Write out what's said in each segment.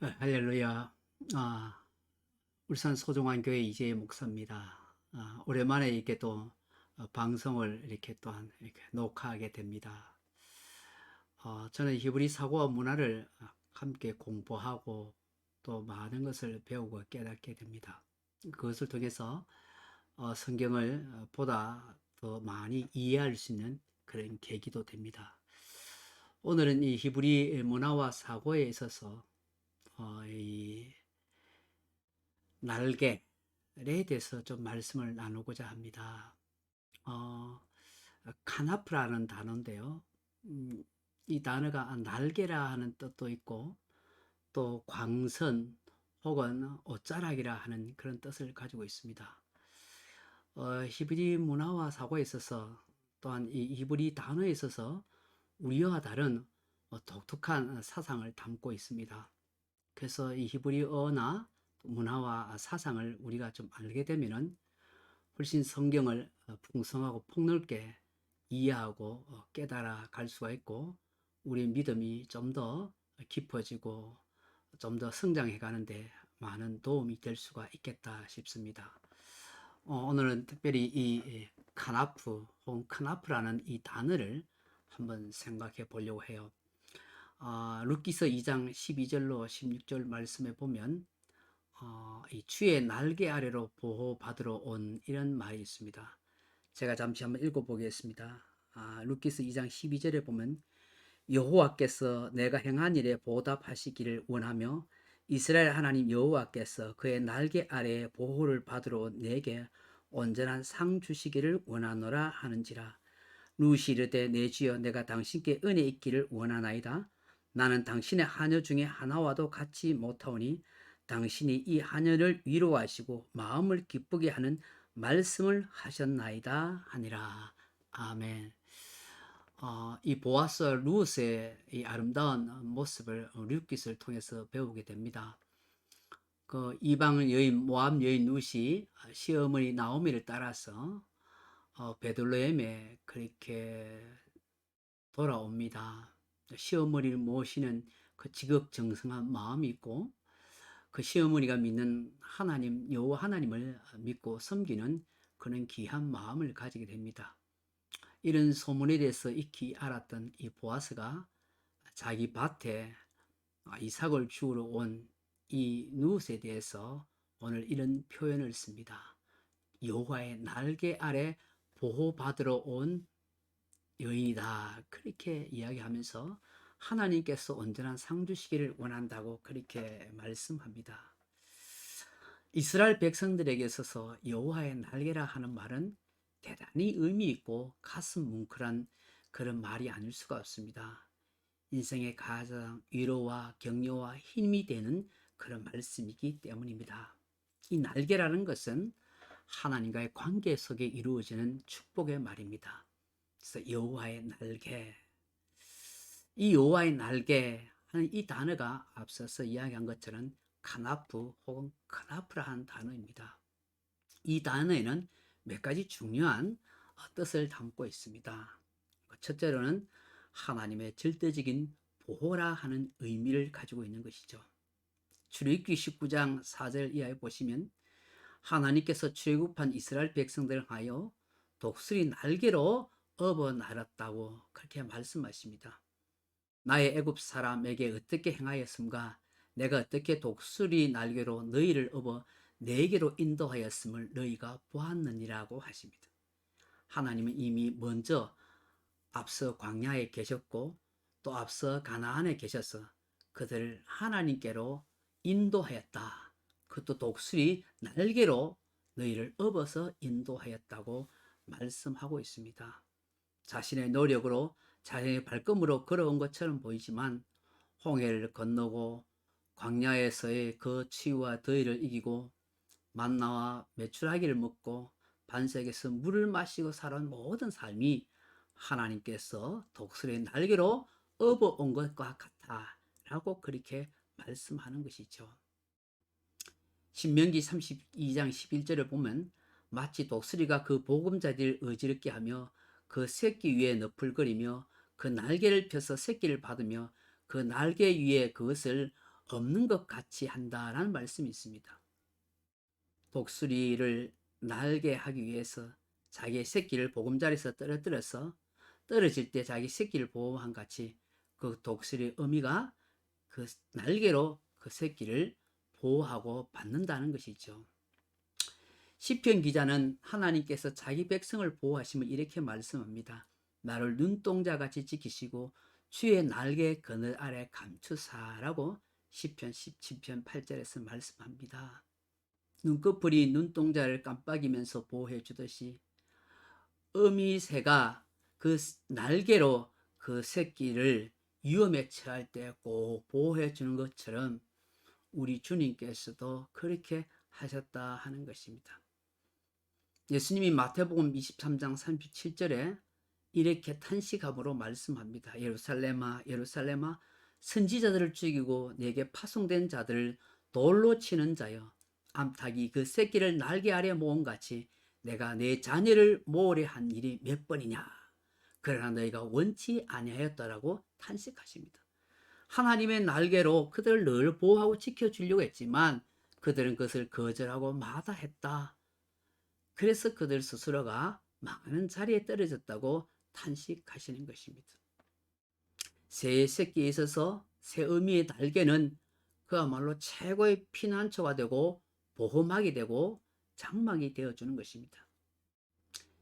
할렐루야. 아, 울산 소중한 교회 이재희 목사입니다. 오랜만에 이렇게 또 방송을 이렇게 또한 이렇게 녹화하게 됩니다. 저는 히브리 사고와 문화를 함께 공부하고 또 많은 것을 배우고 깨닫게 됩니다. 그것을 통해서 성경을 보다 더 많이 이해할 수 있는 그런 계기도 됩니다. 오늘은 이 히브리 문화와 사고에 있어서 이 날개에 대해서 좀 말씀을 나누고자 합니다. 어, 카나프라는 단어인데요. 이 단어가 날개라 하는 뜻도 있고 또 광선 혹은 옷자락이라 하는 그런 뜻을 가지고 있습니다. 히브리 문화와 사고에 있어서 또한 이 히브리 단어에 있어서 우리와 다른 독특한 사상을 담고 있습니다. 그래서 이 히브리어나 문화와 사상을 우리가 좀 알게 되면은 훨씬 성경을 풍성하고 폭넓게 이해하고 깨달아 갈 수가 있고 우리 믿음이 좀 더 깊어지고 좀 더 성장해 가는데 많은 도움이 될 수가 있겠다 싶습니다. 오늘은 특별히 이 카나프 혹은 크나프라는 이 단어를 한번 생각해 보려고 해요. 룻기서 2장 12절로 16절 말씀에 보면 이 주의 날개 아래로 보호받으러 온 이런 말이 있습니다. 제가 잠시 한번 읽어보겠습니다. 룻기서 2장 12절에 보면 여호와께서 내가 행한 일에 보답하시기를 원하며 이스라엘 하나님 여호와께서 그의 날개 아래에 보호를 받으러 내게 온전한 상 주시기를 원하노라 하는지라. 룻이 이르되 내 주여 내가 당신께 은혜 있기를 원하나이다. 나는 당신의 하녀 중에 하나와도 같이 못하오니 당신이 이 하녀를 위로하시고 마음을 기쁘게 하는 말씀을 하셨나이다 하니라. 아멘. 이 보아스 루스의 이 아름다운 모습을 룻깃을 통해서 배우게 됩니다. 그 이방 여인 모압 여인 룻이 시어머니 나오미를 따라서 베들레헴에 그렇게 돌아옵니다. 시어머니를 모시는 그 지극정성한 마음이 있고 그 시어머니가 믿는 하나님 여호와 하나님을 믿고 섬기는 그런 귀한 마음을 가지게 됩니다. 이런 소문에 대해서 익히 알았던 이 보아스가 자기 밭에 이삭을 주우러 온 이 누웃에 대해서 오늘 이런 표현을 씁니다. 여호와의 날개 아래 보호받으러 온 여인이다. 그렇게 이야기하면서 하나님께서 온전한 상 주시기를 원한다고 그렇게 말씀합니다. 이스라엘 백성들에게 있어서 여호와의 날개라 하는 말은 대단히 의미 있고 가슴 뭉클한 그런 말이 아닐 수가 없습니다. 인생의 가장 위로와 격려와 힘이 되는 그런 말씀이기 때문입니다. 이 날개라는 것은 하나님과의 관계 속에 이루어지는 축복의 말입니다. 그래서 여호와의 날개, 이 여호와의 날개 하는 이 단어가 앞서서 이야기한 것처럼 카나프 혹은 크나프라는 단어입니다. 이 단어에는 몇 가지 중요한 뜻을 담고 있습니다. 첫째로는 하나님의 절대적인 보호라 하는 의미를 가지고 있는 것이죠. 출애굽기 19장 4절 이하에 보시면 하나님께서 출애굽한 이스라엘 백성들을 하여 독수리 날개로 업어 날았다고 그렇게 말씀하십니다. 나의 애굽 사람에게 어떻게 행하였음가? 내가 어떻게 독수리 날개로 너희를 업어 내게로 인도하였음을 너희가 보았느니라고 하십니다. 하나님은 이미 먼저 앞서 광야에 계셨고 또 앞서 가나안에 계셔서 그들을 하나님께로 인도하였다. 그것도 독수리 날개로 너희를 업어서 인도하였다고 말씀하고 있습니다. 자신의 노력으로 자신의 발걸음으로 걸어온 것처럼 보이지만 홍해를 건너고 광야에서의 그 추위와 더위를 이기고 만나와 메추라기를 먹고 반석에서 물을 마시고 살아온 모든 삶이 하나님께서 독수리의 날개로 업어온 것과 같다라고 그렇게 말씀하는 것이죠. 신명기 32장 11절을 보면 마치 독수리가 그 보금자리를 어지럽게 하며 그 새끼 위에 너풀거리며 그 날개를 펴서 새끼를 받으며 그 날개 위에 그것을 없는 것 같이 한다라는 말씀이 있습니다. 독수리를 날게 하기 위해서 자기의 새끼를 보금자리에서 떨어뜨려서 떨어질 때 자기 새끼를 보호한 같이 그 독수리의 의미가 그 날개로 그 새끼를 보호하고 받는다는 것이죠. 시편 기자는 하나님께서 자기 백성을 보호하심을 이렇게 말씀합니다. 나를 눈동자같이 지키시고 주의 날개 그늘 아래 감추사라고 시편 17편 8절에서 말씀합니다. 눈꺼풀이 눈동자를 깜빡이면서 보호해 주듯이 어미새가 그 날개로 그 새끼를 위험에 처할 때 꼭 보호해 주는 것처럼 우리 주님께서도 그렇게 하셨다 하는 것입니다. 예수님이 마태복음 23장 37절에 이렇게 탄식함으로 말씀합니다. 예루살렘아 예루살렘아 선지자들을 죽이고 내게 파송된 자들을 돌로 치는 자여 암탉이 그 새끼를 날개 아래 모음같이 내가 내 자녀를 모으려 한 일이 몇 번이냐. 그러나 너희가 원치 아니하였다라고 탄식하십니다. 하나님의 날개로 그들을 늘 보호하고 지켜주려고 했지만 그들은 그것을 거절하고 마다했다. 그래서 그들 스스로가 망하는 자리에 떨어졌다고 탄식하시는 것입니다. 새의 새끼에 있어서 새 어미의 날개는 그야말로 최고의 피난처가 되고 보호막이 되고 장막이 되어주는 것입니다.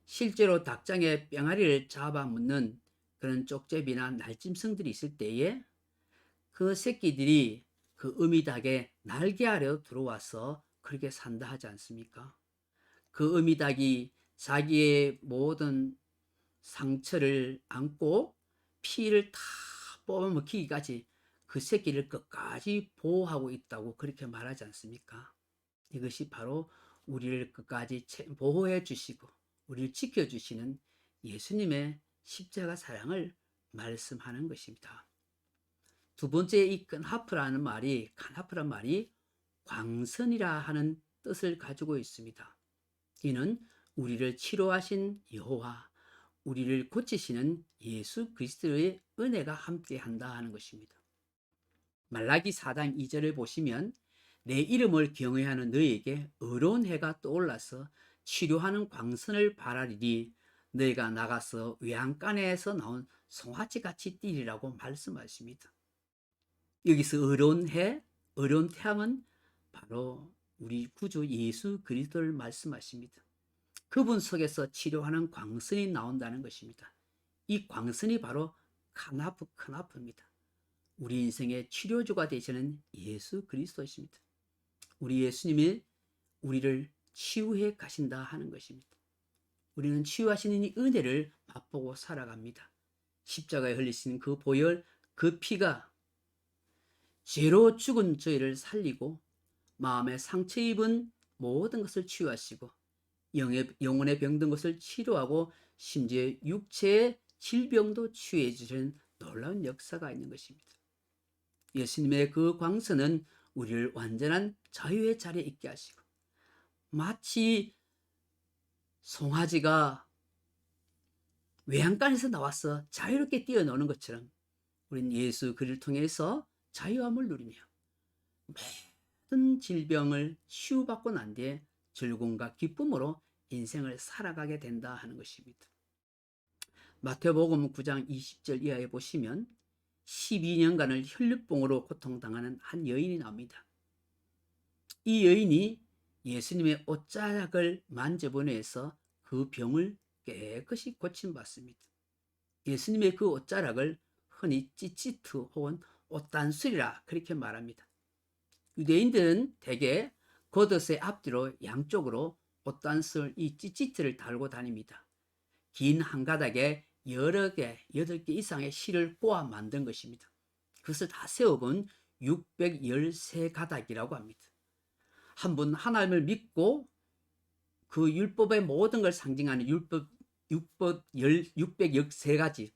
실제로 닭장에 뿅아리를 잡아먹는 그런 쪽제비나 날짐승들이 있을 때에 그 새끼들이 그 어미닭의 날개 아래로 들어와서 그렇게 산다 하지 않습니까? 그 어미닭이 자기의 모든 상처를 안고 피를 다 뽑아먹히기까지 그 새끼를 끝까지 보호하고 있다고 그렇게 말하지 않습니까? 이것이 바로 우리를 끝까지 보호해 주시고 우리를 지켜주시는 예수님의 십자가 사랑을 말씀하는 것입니다. 두 번째 이 카나프라는 말이 광선이라 하는 뜻을 가지고 있습니다. 이는 우리를 치료하신 여호와, 우리를 고치시는 예수 그리스도의 은혜가 함께한다 하는 것입니다. 말라기 4장 2절을 보시면 내 이름을 경외하는 너희에게 의로운 해가 떠올라서 치료하는 광선을 발하리니 너희가 나가서 외양간에서 나온 송아지같이 뛰리라고 말씀하십니다. 여기서 의로운 해, 의로운 태양은 바로 우리 구주 예수 그리스도를 말씀하십니다. 그분 속에서 치료하는 광선이 나온다는 것입니다. 이 광선이 바로 카나프입니다. 우리 인생의 치료주가 되시는 예수 그리스도이십니다. 우리 예수님이 우리를 치유해 가신다 하는 것입니다. 우리는 치유하시는 이 은혜를 맛보고 살아갑니다. 십자가에 흘리신 그 보혈, 그 피가 죄로 죽은 저희를 살리고 마음에 상처 입은 모든 것을 치유하시고 영혼의 병든 것을 치료하고 심지어 육체의 질병도 치유해 주시는 놀라운 역사가 있는 것입니다. 예수님의 그 광선은 우리를 완전한 자유의 자리에 있게 하시고 마치 송아지가 외양간에서 나와서 자유롭게 뛰어노는 것처럼 우리는 예수 그를 통해서 자유함을 누리며 모든 질병을 치유받고 난 뒤에 즐거움과 기쁨으로 인생을 살아가게 된다 하는 것입니다. 마태복음 9장 20절 이하에 보시면 12년간을 혈류병으로 고통당하는 한 여인이 나옵니다. 이 여인이 예수님의 옷자락을 만져보내서 그 병을 깨끗이 고침받습니다. 예수님의 그 옷자락을 흔히 찌찌트 혹은 옷단술이라 그렇게 말합니다. 유대인들은 대개 겉옷의 앞뒤로 양쪽으로 옷단술 이 찌찌트를 달고 다닙니다. 긴 한 가닥에 여러 개, 8개 이상의 실을 꼬아 만든 것입니다. 그것을 다 세워본 613가닥이라고 합니다. 한 분 하나님을 믿고 그 율법의 모든 걸 상징하는 율법 613가지,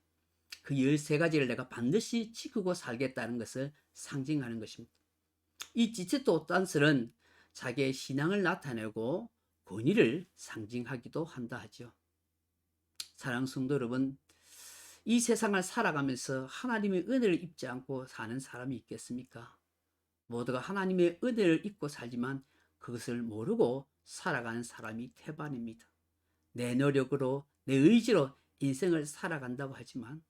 그 13가지를 내가 반드시 지키고 살겠다는 것을 상징하는 것입니다. 이 찌찌트 옷단술은 자기의 신앙을 나타내고 권위를 상징하기도 한다 하죠. 사랑하는 성도 여러분, 이 세상을 살아가면서 하나님의 은혜를 입지 않고 사는 사람이 있겠습니까? 모두가 하나님의 은혜를 입고 살지만 그것을 모르고 살아가는 사람이 태반입니다. 내 노력으로, 내 의지로 인생을 살아간다고 하지만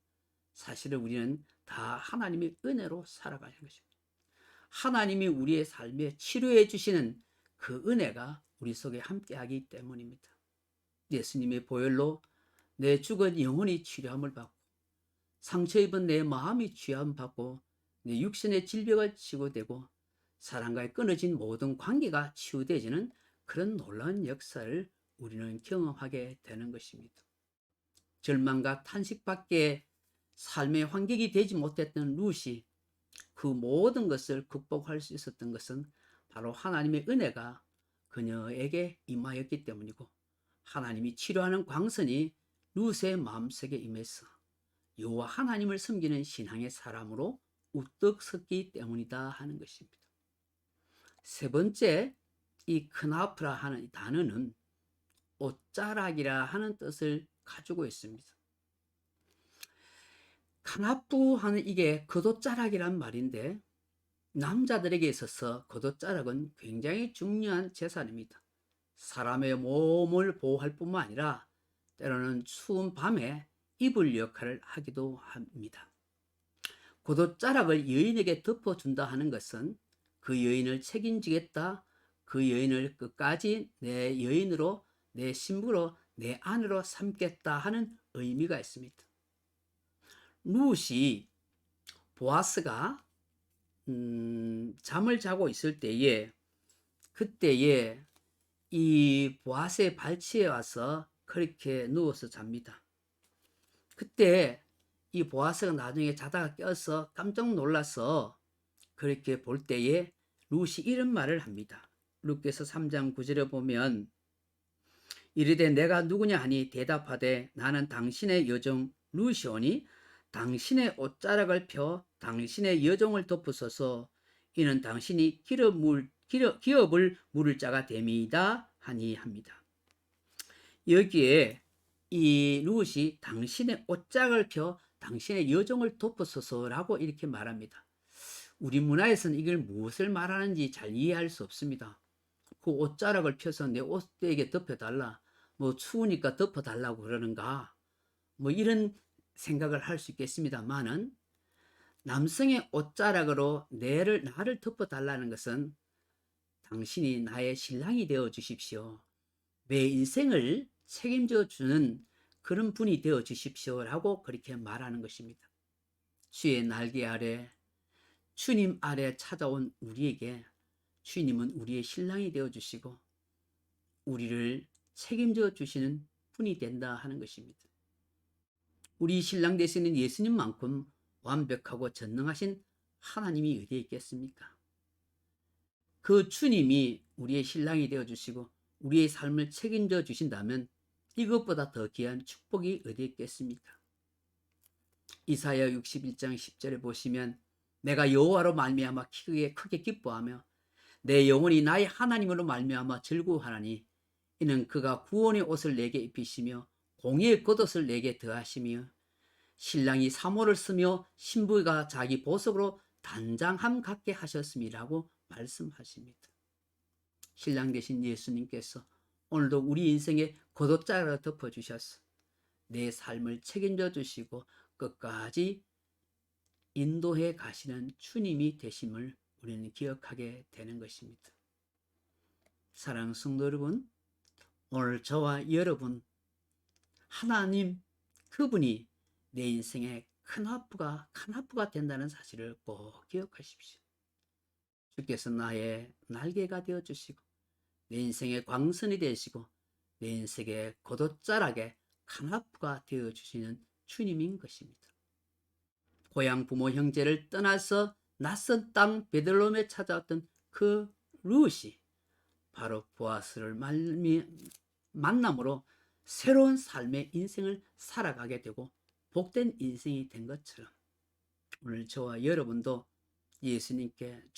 사실은 우리는 다 하나님의 은혜로 살아가는 것입니다. 하나님이 우리의 삶에 치료해 주시는 그 은혜가 우리 속에 함께하기 때문입니다. 예수님의 보혈로 내 죽은 영혼이 치료함을 받고, 상처 입은 내 마음이 취함 받고, 내 육신의 질병을 치유되고, 사람과의 끊어진 모든 관계가 치유되지는 그런 놀라운 역사를 우리는 경험하게 되는 것입니다. 절망과 탄식밖에 삶의 환경이 되지 못했던 룻이 그 모든 것을 극복할 수 있었던 것은 바로 하나님의 은혜가 그녀에게 임하였기 때문이고, 하나님이 치료하는 광선이 룻의 마음속에 임해서 여호와 하나님을 섬기는 신앙의 사람으로 우뚝 섰기 때문이다 하는 것입니다. 세 번째, 이 크나프라 하는 단어는 옷자락이라 하는 뜻을 가지고 있습니다. 카나프 하는 이게 겉옷자락이란 말인데, 남자들에게 있어서 겉옷자락은 굉장히 중요한 재산입니다. 사람의 몸을 보호할 뿐만 아니라 때로는 추운 밤에 이불 역할을 하기도 합니다. 겉옷자락을 여인에게 덮어준다 하는 것은 그 여인을 책임지겠다, 그 여인을 끝까지 내 여인으로, 내 신부로, 내 아내로 삼겠다 하는 의미가 있습니다. 룻이 보아스가 잠을 자고 있을 때에, 그때에 이 보아스의 발치에 와서 그렇게 누워서 잡니다. 그때 이 보아스가 나중에 자다가 깨어서 깜짝 놀라서 그렇게 볼 때에 룻이 이런 말을 합니다. 룻께서 3장 9절에 보면, 이르되 내가 누구냐 하니 대답하되 나는 당신의 여종 룻이오니 당신의 옷자락을 펴 당신의 여종을 덮으소서. 이는 당신이 기업을 물을 자가 됨이다 하니 합니다. 여기에 이 룻이 당신의 옷자락을 펴 당신의 여종을 덮으소서라고 이렇게 말합니다. 우리 문화에서는 이걸 무엇을 말하는지 잘 이해할 수 없습니다. 그 옷자락을 펴서 내 옷에게 덮여달라, 뭐 추우니까 덮어달라고 그러는가, 뭐 이런 생각을 할 수 있겠습니다만은, 남성의 옷자락으로 나를 덮어달라는 것은 당신이 나의 신랑이 되어 주십시오, 내 인생을 책임져 주는 그런 분이 되어 주십시오라고 그렇게 말하는 것입니다. 주의 날개 아래, 주님 아래 찾아온 우리에게 주님은 우리의 신랑이 되어 주시고 우리를 책임져 주시는 분이 된다 하는 것입니다. 우리 신랑 되시는 예수님만큼 완벽하고 전능하신 하나님이 어디에 있겠습니까? 그 주님이 우리의 신랑이 되어 주시고 우리의 삶을 책임져 주신다면 이것보다 더 귀한 축복이 어디 있겠습니까? 이사야 61장 10절에 보시면, 내가 여호와로 말미암아 크게 기뻐하며 내 영혼이 나의 하나님으로 말미암아 즐거워하나니 이는 그가 구원의 옷을 내게 입히시며 공의의 겉옷을 내게 더하시며 신랑이 사모를 쓰며 신부가 자기 보석으로 단장함 갖게 하셨음이라고 말씀하십니다. 신랑 되신 예수님께서 오늘도 우리 인생에 겉옷자락을 덮어주셔서 내 삶을 책임져 주시고 끝까지 인도해 가시는 주님이 되심을 우리는 기억하게 되는 것입니다. 사랑하는 성도 여러분, 오늘 저와 여러분, 하나님 그분이 내 인생의 카나프가 된다는 사실을 꼭 기억하십시오. 주께서 나의 날개가 되어주시고 내 인생의 광선이 되시고 내 인생의 겉옷자락에 카나프가 되어주시는 주님인 것입니다. 고향 부모 형제를 떠나서 낯선 땅 베들레헴에 찾아왔던 그 룻이 바로 보아스를 만남으로 새로운 삶의 인생을 살아가게 되고 복된 인생이 된 것처럼 오늘 저와 여러분도 예수님께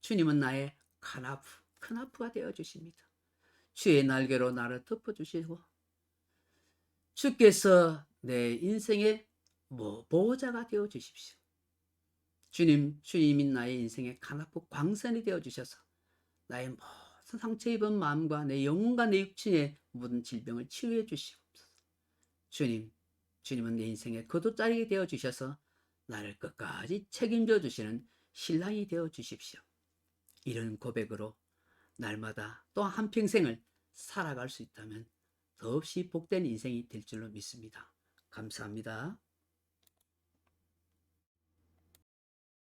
주님은 나의 카나프가 되어 주십니다. 주의 날개로 나를 덮어주시고 주께서 내 인생의 보호자가 되어 주십시오. 주님이 나의 인생의 카나프 광선이 되어 주셔서 나의 모든 상처 입은 마음과 내 영혼과 내 육신의 모든 질병을 치유해 주시옵소서. 주님, 주님은 내 인생의 겉옷자락이 되어 주셔서 나를 끝까지 책임져 주시는 신랑이 되어 주십시오. 이런 고백으로 날마다 또 한평생을 살아갈 수 있다면 더없이 복된 인생이 될 줄로 믿습니다. 감사합니다.